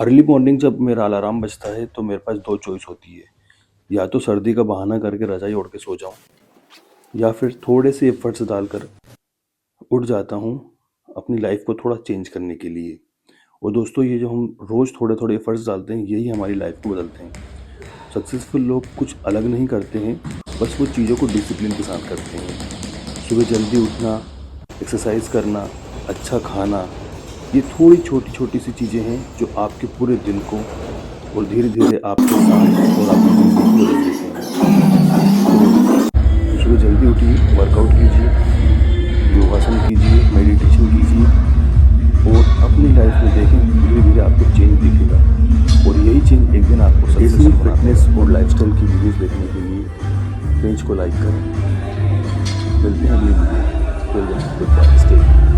Early morning जब मेरा alarm बजता है तो मेरे पास 2 चॉइस होती है। या तो सर्दी का बहाना करके रज़ाई ओढ़ के सो जाऊँ या फिर थोड़े से एफर्ट्स डालकर उठ जाता हूँ अपनी लाइफ़ को थोड़ा चेंज करने के लिए। और दोस्तों, ये जो हम रोज़ थोड़े-थोड़े एफर्ट्स डालते हैं, यही हमारी लाइफ़ को बदलते हैं। सक्सेसफुल लोग कुछ अलग नहीं करते हैं, बस वो चीज़ों को डिसिप्लिन के साथ करते हैं। सुबह जल्दी उठना, एक्सरसाइज करना, अच्छा खाना, ये थोड़ी छोटी-छोटी सी चीज़ें हैं जो आपके पूरे दिन को और धीरे-धीरे आपके साथ और आपकी ज़िंदगी को बदल देते हैं। तो सुबह जल्दी उठिए, वर्कआउट कीजिए, योगासन कीजिए, मेडिटेशन कीजिए और अपनी लाइफ में देखें धीरे-धीरे आपको चेंज दिखेगा। और यही चेंज एक दिन आपको सक्सेसफुल फिटनेस और लाइफस्टाइल की वीडियोस देखने के लिए पेज को लाइक करें। मिलते हैं अगली वीडियो में। Till then, goodbye, stay